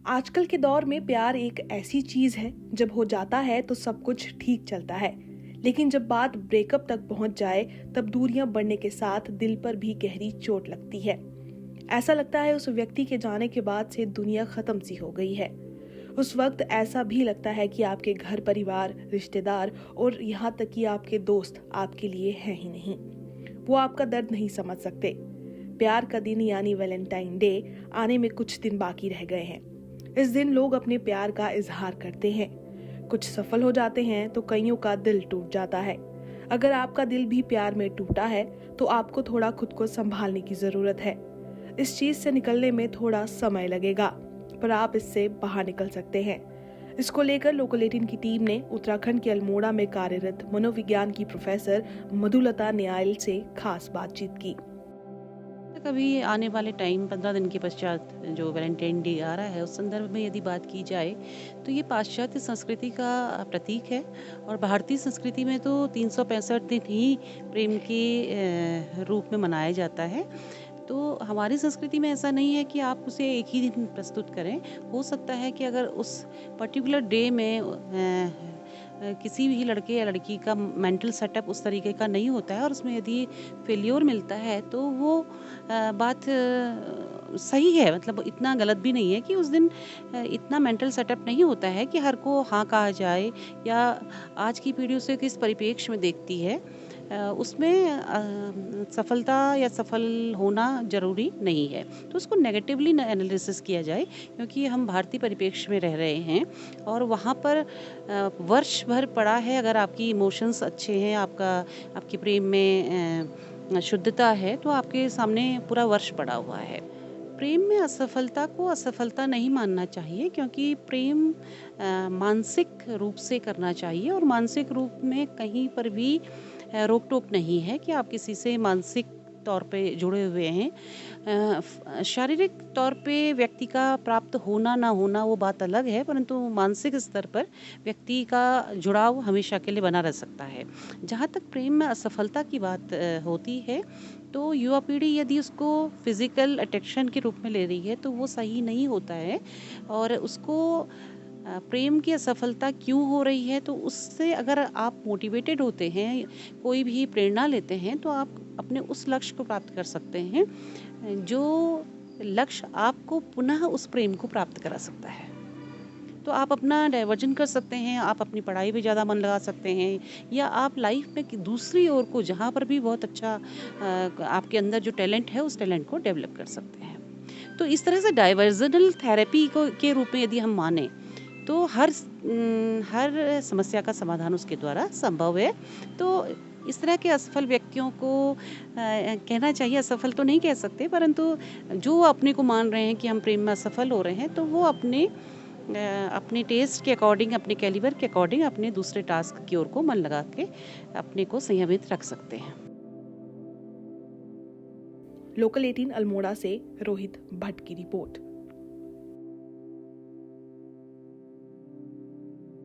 आजकल के दौर में प्यार एक ऐसी चीज है, जब हो जाता है तो सब कुछ ठीक चलता है। लेकिन जब बात ब्रेकअप तक पहुंच जाए, तब दूरियां बढ़ने के साथ दिल पर भी गहरी चोट लगती है। ऐसा लगता है उस व्यक्ति के जाने के बाद से दुनिया खत्म सी हो गई है। उस वक्त ऐसा भी लगता है कि आपके घर परिवार, रिश्तेदार और यहाँ तक कि आपके दोस्त आपके लिए हैं ही नहीं। वो आपका दर्द नहीं समझ सकते। प्यार का दिन यानी वैलेंटाइन डे आने में कुछ दिन बाकी रह गए हैं। इस दिन लोग अपने प्यार का इजहार करते हैं। कुछ सफल हो जाते हैं तो कईयों का दिल टूट जाता है। अगर आपका दिल भी प्यार में टूटा है तो आपको थोड़ा खुद को संभालने की जरूरत है। इस चीज से निकलने में थोड़ा समय लगेगा, पर आप इससे बाहर निकल सकते हैं। इसको लेकर लोकल 18 की टीम ने उत्तराखंड के अल्मोड़ा में कार्यरत मनोविज्ञान की प्रोफेसर मधुलता न्यायल से खास बातचीत की। कभी आने वाले टाइम 15 दिन के पश्चात जो वैलेंटाइन डे आ रहा है, उस संदर्भ में यदि बात की जाए तो ये पाश्चात्य संस्कृति का प्रतीक है। और भारतीय संस्कृति में तो 365 दिन ही प्रेम के रूप में मनाया जाता है। तो हमारी संस्कृति में ऐसा नहीं है कि आप उसे एक ही दिन प्रस्तुत करें। हो सकता है कि अगर उस पर्टिकुलर डे में किसी भी लड़के या लड़की का मेंटल सेटअप उस तरीके का नहीं होता है और उसमें यदि फेल्योर मिलता है तो वो बात सही है। मतलब इतना गलत भी नहीं है कि उस दिन इतना मेंटल सेटअप नहीं होता है कि हर को हाँ कहा जाए। या आज की पीढ़ी उसे किस परिप्रेक्ष्य में देखती है, उसमें सफलता या सफल होना ज़रूरी नहीं है। तो उसको नेगेटिवली ना एनालिसिस किया जाए, क्योंकि हम भारतीय परिप्रेक्ष्य में रह रहे हैं और वहाँ पर वर्ष भर पड़ा है। अगर आपकी इमोशंस अच्छे हैं, आपके प्रेम में शुद्धता है, तो आपके सामने पूरा वर्ष पड़ा हुआ है। प्रेम में असफलता को असफलता नहीं मानना चाहिए, क्योंकि प्रेम मानसिक रूप से करना चाहिए और मानसिक रूप में कहीं पर भी रोक टोक नहीं है कि आप किसी से मानसिक तौर पे जुड़े हुए हैं। शारीरिक तौर पे व्यक्ति का प्राप्त होना ना होना वो बात अलग है, परंतु मानसिक स्तर पर व्यक्ति का जुड़ाव हमेशा के लिए बना रह सकता है। जहाँ तक प्रेम में असफलता की बात होती है, तो युवा पीढ़ी यदि उसको फिजिकल अट्रैक्शन के रूप में ले रही है तो वो सही नहीं होता है। और उसको प्रेम की असफलता क्यों हो रही है, तो उससे अगर आप मोटिवेटेड होते हैं, कोई भी प्रेरणा लेते हैं, तो आप अपने उस लक्ष्य को प्राप्त कर सकते हैं जो लक्ष्य आपको पुनः उस प्रेम को प्राप्त करा सकता है। तो आप अपना डाइवर्जन कर सकते हैं, आप अपनी पढ़ाई पे ज़्यादा मन लगा सकते हैं, या आप लाइफ में दूसरी ओर को जहाँ पर भी बहुत अच्छा आपके अंदर जो टैलेंट है उस टैलेंट को डेवलप कर सकते हैं। तो इस तरह से डाइवर्जनल थेरेपी को के रूप में यदि हम माने तो हर समस्या का समाधान उसके द्वारा संभव है। तो इस तरह के असफल व्यक्तियों को कहना चाहिए, असफल तो नहीं कह सकते, परंतु जो अपने को मान रहे हैं कि हम प्रेम में असफल हो रहे हैं, तो वो अपने टेस्ट के अकॉर्डिंग, अपने कैलिबर के अकॉर्डिंग अपने दूसरे टास्क की ओर को मन लगा के अपने को संयमित रख सकते हैं। लोकल 18 अल्मोड़ा से रोहित भट्ट की रिपोर्ट।